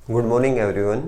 Good morning everyone.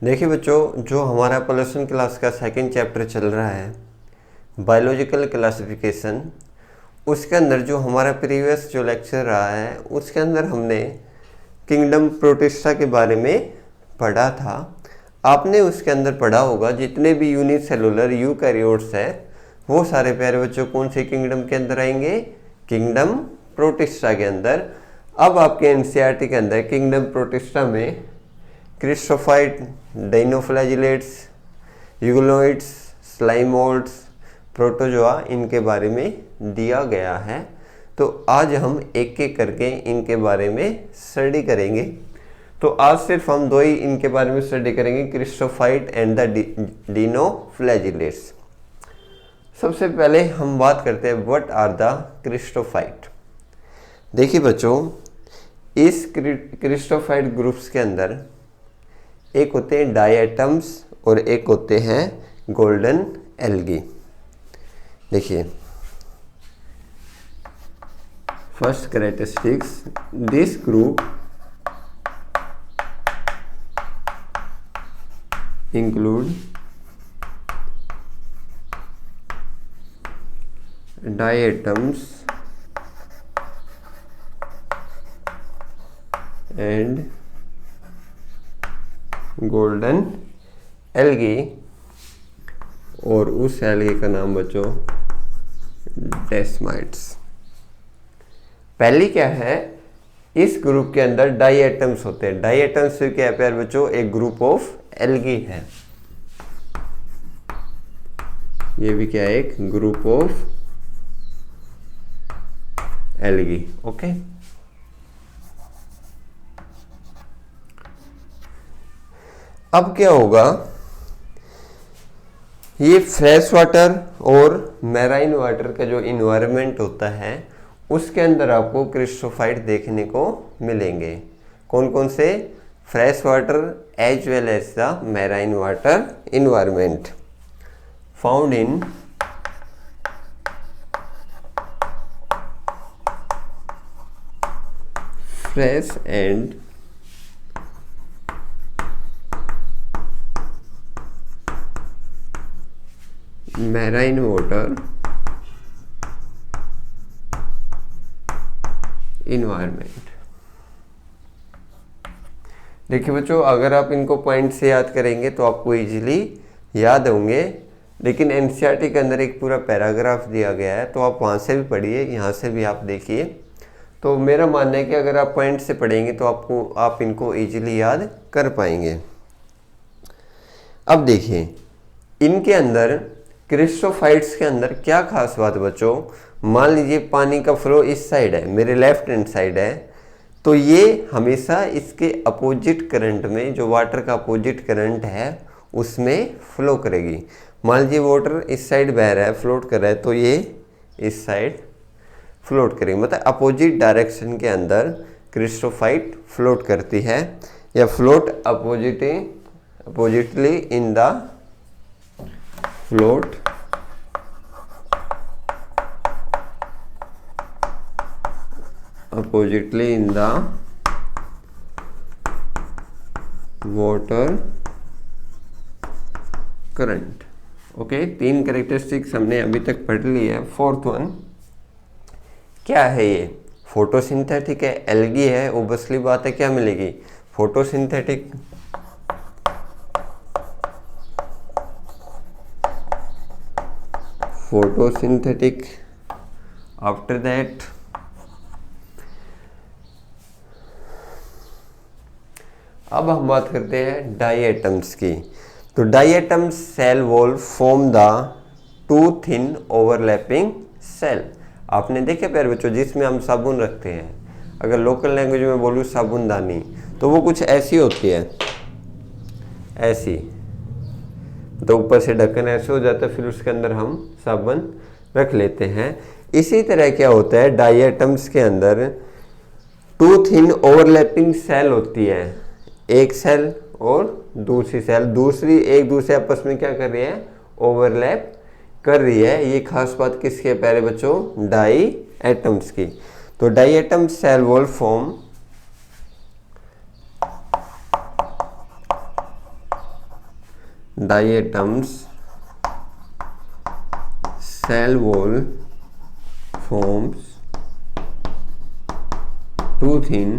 देखिए बच्चों, जो हमारा प्लस 1 क्लास का सेकंड चैप्टर चल रहा है बायोलॉजिकल क्लासिफिकेशन, उसके अंदर जो हमारा प्रीवियस जो लेक्चर रहा है उसके अंदर हमने किंगडम प्रोटिस्टा के बारे में पढ़ा था। आपने उसके अंदर पढ़ा होगा जितने भी यूनिसेलुलर यूकैरियोट्स है वो सारे प्यारे बच्चों कौन से किंगडम के अंदर आएंगे? किंगडम प्रोटिस्टा के अंदर। अब आपके एनसीईआरटी के अंदर किंगडम प्रोटिस्टा में क्रिस्टोफाइट, डाइनोफ्लैजिलेट्स, यूग्लोइड्स, स्लाइमोल्ड्स, प्रोटोजोआ इनके बारे में दिया गया है। तो आज हम एक एक करके इनके बारे में स्टडी करेंगे। तो आज सिर्फ हम दो ही इनके बारे में स्टडी करेंगे, क्रिस्टोफाइट एंड द डाइनोफ्लैजिलेट्स। सबसे पहले हम बात करते हैं व्हाट आर द क्रिस्टोफाइट। देखिए बच्चों, इस क्रिस्टोफाइट ग्रुप्स के अंदर एक होते हैं डायटम्स और एक होते हैं गोल्डन एल्गी। देखिए, first characteristics, this group include diatoms and golden algae, और उस एल्गी का नाम बच्चों डेस्माइट्स। पहली क्या है, इस ग्रुप के अंदर डायटम्स होते हैं। डायटम्स क्या है प्यार बच्चों? एक ग्रुप ऑफ एल्गी है। ये भी क्या है? एक ग्रुप ऑफ एल्गी। ओके, अब क्या होगा, ये फ्रेश वाटर और मैराइन वाटर का जो इन्वायरमेंट होता है उसके अंदर आपको क्रिस्टोफाइट देखने को मिलेंगे। कौन कौन से? Fresh water as well as the marine water environment found in fresh and marine water environment. देखिए बच्चों, अगर आप इनको पॉइंट से याद करेंगे तो आपको इजीली याद होंगे, लेकिन एनसीईआरटी के अंदर एक पूरा पैराग्राफ दिया गया है तो आप वहाँ से भी पढ़िए, यहाँ से भी आप देखिए। तो मेरा मानना है कि अगर आप पॉइंट से पढ़ेंगे तो आप इनको इजीली याद कर पाएंगे। अब देखिए, इनके अंदर क्रिस्टोफाइट्स के अंदर क्या खास बात बच्चों, मान लीजिए पानी का फ्लो इस साइड है, मेरे लेफ्ट हैंड साइड है, तो ये हमेशा इसके अपोजिट करंट में, जो वाटर का अपोजिट करंट है उसमें फ्लो करेगी। मान लीजिए वाटर इस साइड बह रहा है, फ्लोट कर रहा है, तो ये इस साइड फ्लोट करेगी। मतलब अपोजिट डायरेक्शन के अंदर क्रिस्टोफाइट फ्लोट करती है, या float oppositely in the float oppositely in the water current। Okay, तीन कैरेक्टरिस्टिक्स हमने अभी तक पढ़ ली है। फोर्थ वन क्या है? ये फोटोसिंथेटिक है, एल्गी है, ओबसली बात है क्या मिलेगी? फोटोसिंथेटिक। फोटोसिंथेटिक, आफ्टर दैट अब हम बात करते हैं डायटम्स की। तो diatoms cell wall form the two thin overlapping cell. आपने देखे प्यारे बच्चों, जिसमें हम साबुन रखते हैं, अगर लोकल लैंग्वेज में बोलूँ साबुनदानी, तो वो कुछ ऐसी होती है, ऐसी, तो ऊपर से ढक्कन ऐसे हो जाता है, फिर उसके अंदर हम साबुन रख लेते हैं। इसी तरह क्या होता है, डायटम्स के अंदर टू थिन ओवरलैपिंग सेल होती है। एक सेल और दूसरी सेल, दूसरी एक दूसरे आपस में क्या कर रही है? ओवरलैप कर रही है। ये खास बात किसके प्यारे बच्चों? डाई एटम्स की। तो diatom cell wall form diatoms cell wall forms too thin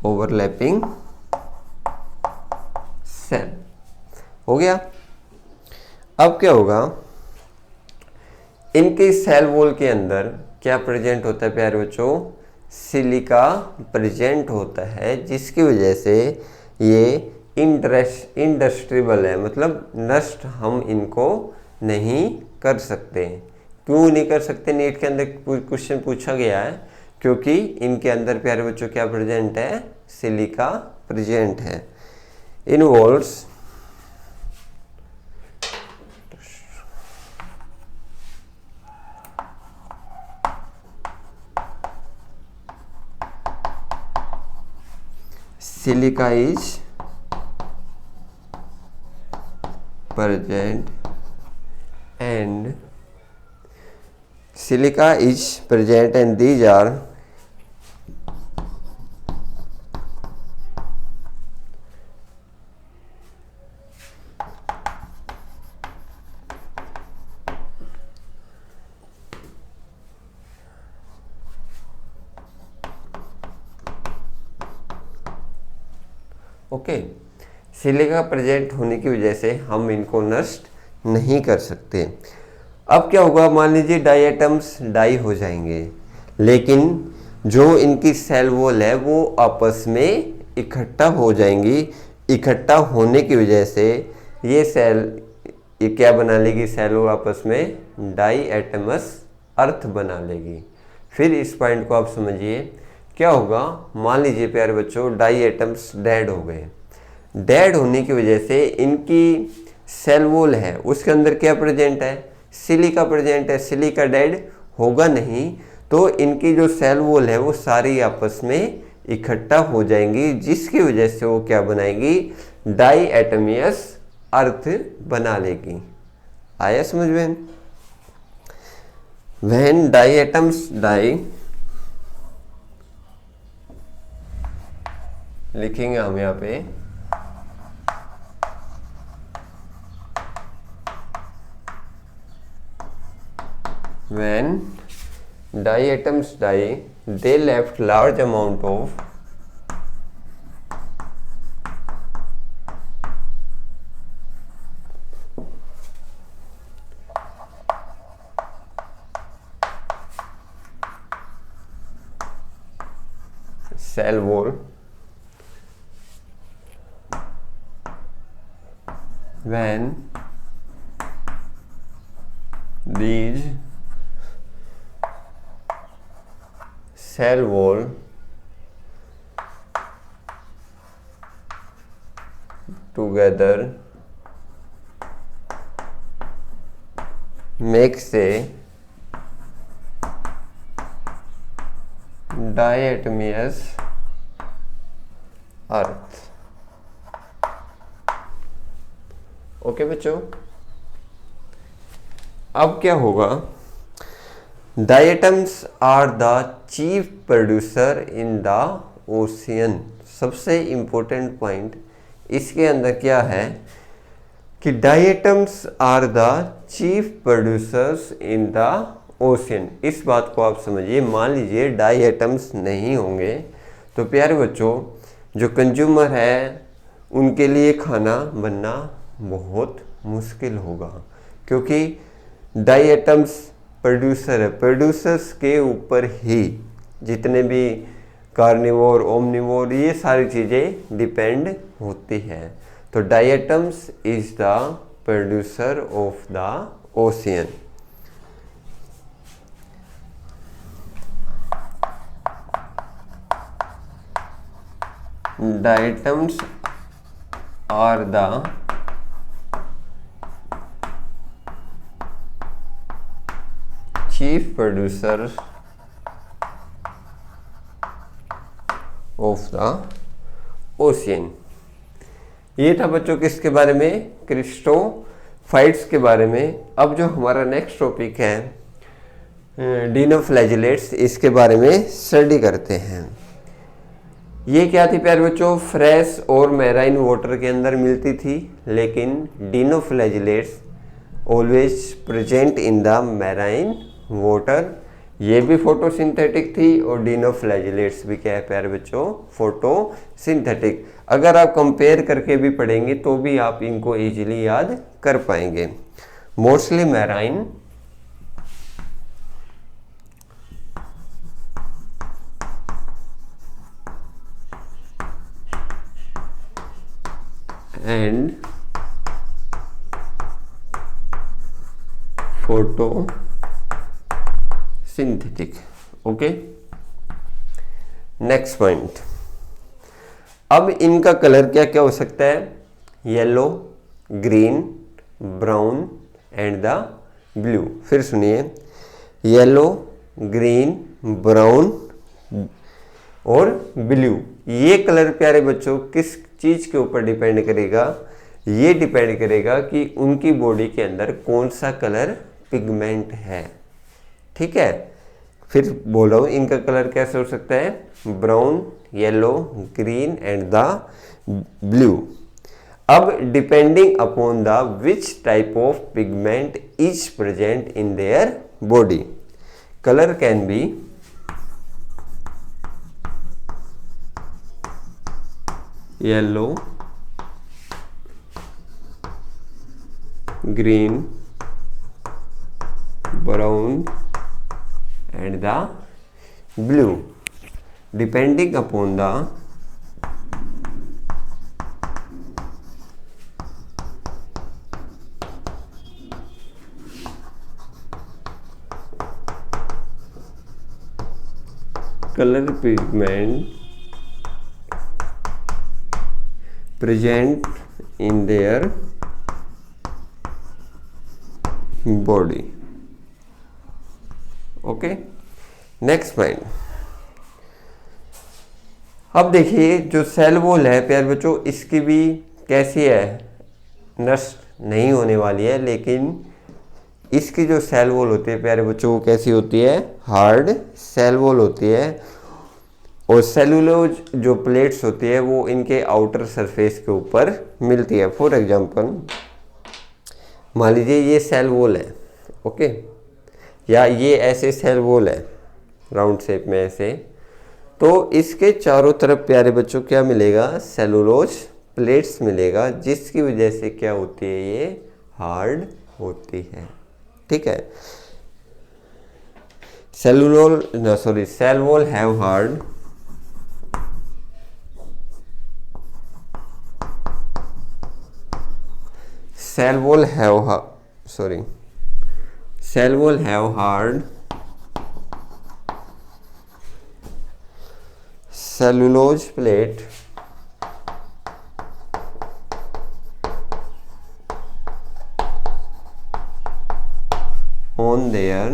overlapping cell। हो गया। अब क्या होगा, इनके सेल वॉल के अंदर क्या प्रेजेंट होता है प्यारे बच्चों, सिलिका प्रेजेंट होता है, जिसकी वजह से ये इंडस्ट्रीबल है, मतलब नष्ट हम इनको नहीं कर सकते। क्यों नहीं कर सकते, नीट के अंदर क्वेश्चन पूछा गया है, क्योंकि इनके अंदर प्यारे बच्चों क्या प्रेजेंट है, सिलिका प्रेजेंट है। Involves silica is present and silica is present and these are okay. Silica present होने की वजह से हम इनको नष्ट नहीं कर सकते। अब क्या होगा, मान लीजिए डाई एटम्स डाई हो जाएंगे, लेकिन जो इनकी सेल वॉल है वो आपस में इकट्ठा हो जाएंगी। इकट्ठा होने की वजह से ये सेल ये क्या बना लेगी, सेल वॉल आपस में डाई एटमस अर्थ बना लेगी। फिर इस पॉइंट को आप समझिए क्या होगा। मान लीजिए प्यारे बच्चों डाई एटम्स डेड हो गए। डेड होने की वजह से इनकी सेल वॉल है उसके अंदर क्या प्रेजेंट है, सिलिका प्रेजेंट है। सिलिका डेड होगा नहीं, तो इनकी जो सेल वॉल है वो सारी आपस में इकट्ठा हो जाएंगी, जिसकी वजह से वो क्या बनाएगी, डाई एटमियस अर्थ बना लेगी। आया समझ में। व्हेन डाई एटम्स डाई, लिखेंगे हम यहाँ पे when diatoms die they left large amount of cell wall when these cell wall together makes a diatomeous earth। Okay बच्चों, अब क्या होगा, diatoms are the chief producer in the ocean. सबसे important point इसके अंदर क्या है कि diatoms are the chief producers in the ocean. इस बात को आप समझिए। मान लीजिए डायटम्स नहीं होंगे तो प्यारे बच्चों जो कंज्यूमर है उनके लिए खाना बनना बहुत मुश्किल होगा, क्योंकि डायटम्स प्रोड्यूसर है। प्रोड्यूसर्स के ऊपर ही जितने भी कार्निवोर, ओमनिवोर, ये सारी चीज़ें डिपेंड होती हैं। तो diatoms is the producer of the ocean. Diatoms are the chief producer of the ocean. ये था बच्चों किसके बारे में, क्रिस्टोफाइट्स के बारे में। अब जो हमारा नेक्स्ट टॉपिक है डिनोफ्लैजिलेट्स, इसके बारे में स्टडी करते हैं। ये क्या थी प्यारे बच्चों, फ्रेश और मैराइन वाटर के अंदर मिलती थी, लेकिन dinoflagellates always present in the marine water. ये भी फोटोसिंथेटिक थी और डिनोफ्लैजिलेट्स भी क्या है प्यारे बच्चों, फोटोसिंथेटिक। अगर आप कंपेयर करके भी पढ़ेंगे तो भी आप इनको इजीली याद कर पाएंगे। Mostly marine and photosynthetic. Okay, next point. अब इनका कलर क्या क्या हो सकता है, yellow, green, brown and the blue. फिर सुनिए, येलो, ग्रीन, ब्राउन और ब्लू। ये कलर प्यारे बच्चों किस चीज के ऊपर डिपेंड करेगा, ये डिपेंड करेगा कि उनकी बॉडी के अंदर कौन सा कलर पिगमेंट है। ठीक है, फिर बोल रहा हूं इनका कलर कैसे हो सकता है, brown, yellow, green and the blue. अब depending upon the which type of pigment is present in their body, colour can be yellow, green, brown and the blue depending upon the color pigment present in their body. Okay, next point. अब देखिए जो cell wall है प्यारे बच्चों, इसकी भी कैसी है, नष्ट नहीं होने वाली है, लेकिन इसकी जो सेल वॉल होती है प्यारे बच्चों वो कैसी होती है, हार्ड सेल वॉल होती है। और सेलुलोज जो प्लेट्स होती है वो इनके आउटर सरफेस के ऊपर मिलती है। फॉर एग्जांपल मान लीजिए ये सेल वॉल है, ओके, या ये ऐसे सेल वॉल है राउंड शेप में ऐसे, तो इसके चारों तरफ प्यारे बच्चों क्या मिलेगा, सेलुलोज प्लेट्स मिलेगा, जिसकी वजह से क्या होती है, ये हार्ड होती है। ठीक है, cell wall have hard cell wall have hard cellulose plate on their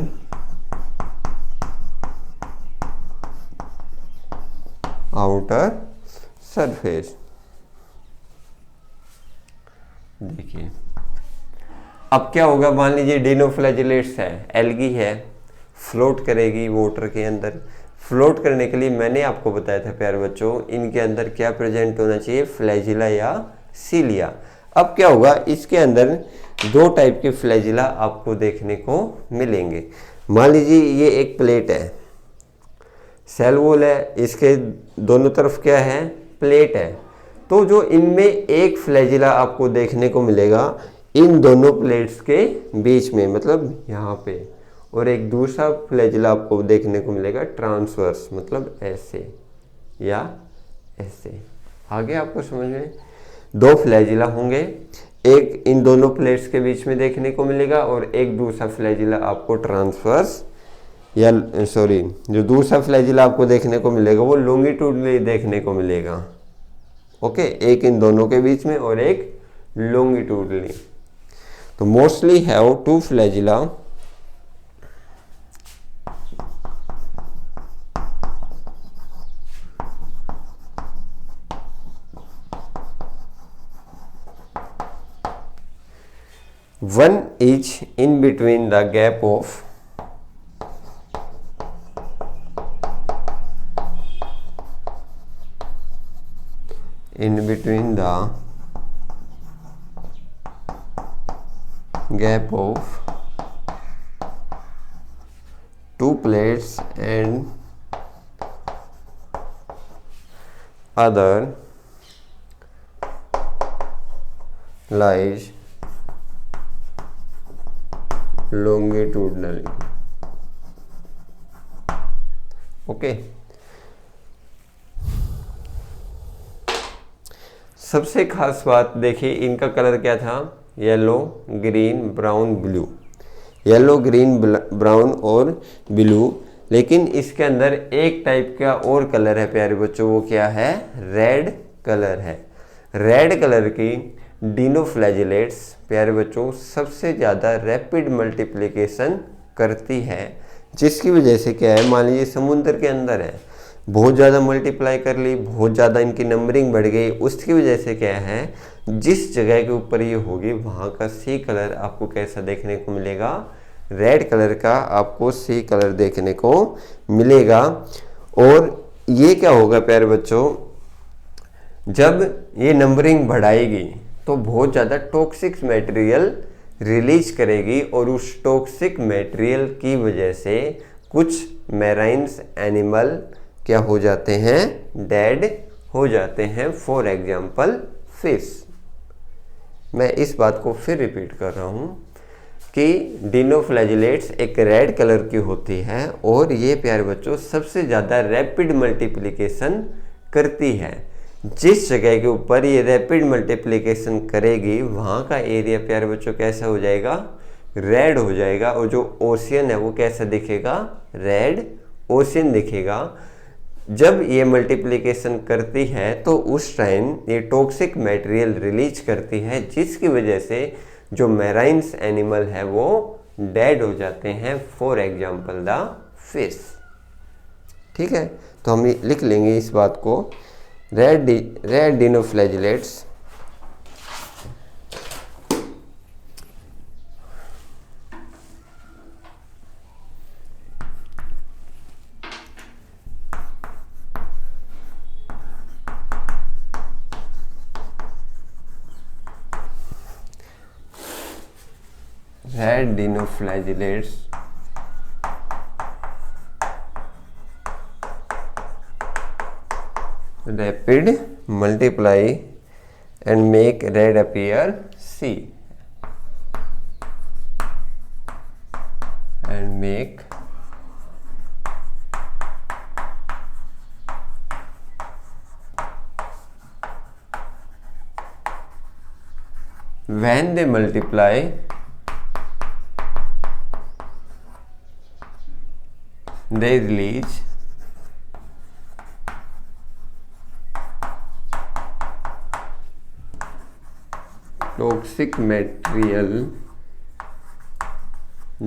outer surface। देखिए अब क्या होगा, मान लीजिए डिनोफ्लैजिलेट्स है, एल्गी है, फ्लोट करेगी वाटर के अंदर। फ्लोट करने के लिए मैंने आपको बताया था प्यारे बच्चों, इनके अंदर क्या प्रेजेंट होना चाहिए, फ्लैजिला या सीलिया। अब क्या होगा, इसके अंदर दो टाइप के फ्लैजिला आपको देखने को मिलेंगे। मान लीजिए ये एक प्लेट है, सेल वॉल है, इसके दोनों तरफ क्या है, प्लेट है। तो जो इनमें एक फ्लैजिला आपको देखने को मिलेगा इन दोनों प्लेट्स के बीच में, मतलब यहाँ पे, और एक दूसरा फ्लैजिला आपको देखने को मिलेगा ट्रांसवर्स, मतलब ऐसे या ऐसे। आगे आपको समझ में, दो फ्लैजिला होंगे, एक इन दोनों प्लेट्स के बीच में देखने को मिलेगा और एक दूसरा फ्लैजिला आपको ट्रांसवर्स या जो दूसरा फ्लैजिला आपको देखने को मिलेगा वो लॉन्गिट्यूडनली देखने को मिलेगा। ओके, एक इन दोनों के बीच में और एक लॉन्गिट्यूडनली। तो mostly have two flagella one each in between the gap of in between the gap of two plates and other lies longitudinally. Okay, सबसे खास बात देखिए, इनका कलर क्या था, yellow, green, brown, blue, yellow, green, brown और blue. लेकिन इसके अंदर एक टाइप का और कलर है प्यारे बच्चों, वो क्या है, रेड कलर है। रेड कलर की डिनोफ्लैजिलेट्स प्यारे बच्चों सबसे ज़्यादा रैपिड मल्टीप्लिकेशन करती है, जिसकी वजह से क्या है, मान लीजिए समुद्र के अंदर है, बहुत ज़्यादा मल्टीप्लाई कर ली, बहुत ज़्यादा इनकी नंबरिंग बढ़ गई, उसकी वजह से क्या है, जिस जगह के ऊपर ये होगी वहाँ का सी कलर आपको कैसा देखने को मिलेगा, रेड कलर का आपको सी कलर देखने को मिलेगा। और ये क्या होगा प्यारे बच्चों, जब ये नंबरिंग बढ़ाएगी तो बहुत ज़्यादा टॉक्सिक मटेरियल रिलीज करेगी और उस टॉक्सिक मटेरियल की वजह से कुछ मैराइन्स एनिमल क्या हो जाते हैं, डेड हो जाते हैं। For example fish. मैं इस बात को फिर रिपीट कर रहा हूँ कि डिनोफ्लैजिलेट्स एक रेड कलर की होती है और ये प्यारे बच्चों सबसे ज़्यादा रैपिड मल्टीप्लिकेशन करती है। जिस जगह के ऊपर ये रैपिड मल्टीप्लिकेशन करेगी वहाँ का एरिया प्यारे बच्चों कैसा हो जाएगा, रेड हो जाएगा, और जो ओशियन है वो कैसा दिखेगा, रेड ओशियन दिखेगा। जब ये मल्टीप्लिकेशन करती है तो उस टाइम ये टॉक्सिक मटेरियल रिलीज करती है, जिसकी वजह से जो मैराइन्स एनिमल है वो डेड हो जाते हैं। For example the fish. ठीक है, तो हम लिख लेंगे इस बात को, red डिनोफ्लैजिलेट्स rapid multiply and make red appear C and make when they multiply they release toxic material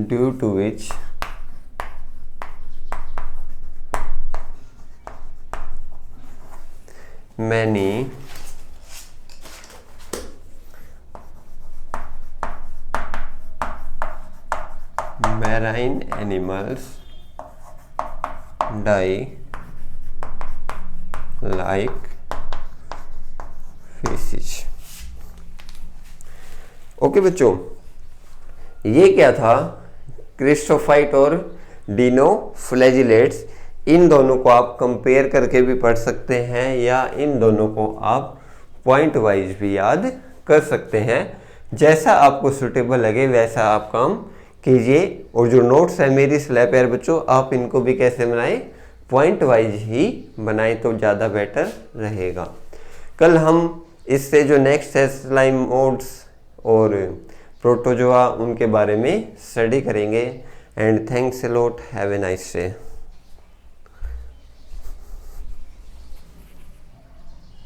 due to which many marine animals die like fishes। Okay बच्चों, ये क्या था, क्रिस्टोफाइट और डिनोफ्लैजिलेट्स। इन दोनों को आप कंपेयर करके भी पढ़ सकते हैं या इन दोनों को आप पॉइंट वाइज भी याद कर सकते हैं। जैसा आपको सूटेबल लगे वैसा आप काम कीजिए। और जो नोट्स है मेरी स्लैब यार बच्चों, आप इनको भी कैसे बनाएं, पॉइंट वाइज ही बनाएं तो ज़्यादा बेटर रहेगा। कल हम इससे जो नेक्स्ट है स्लाइम मोड्स और प्रोटोजोआ, उनके बारे में स्टडी करेंगे। And thanks a lot, have a nice day.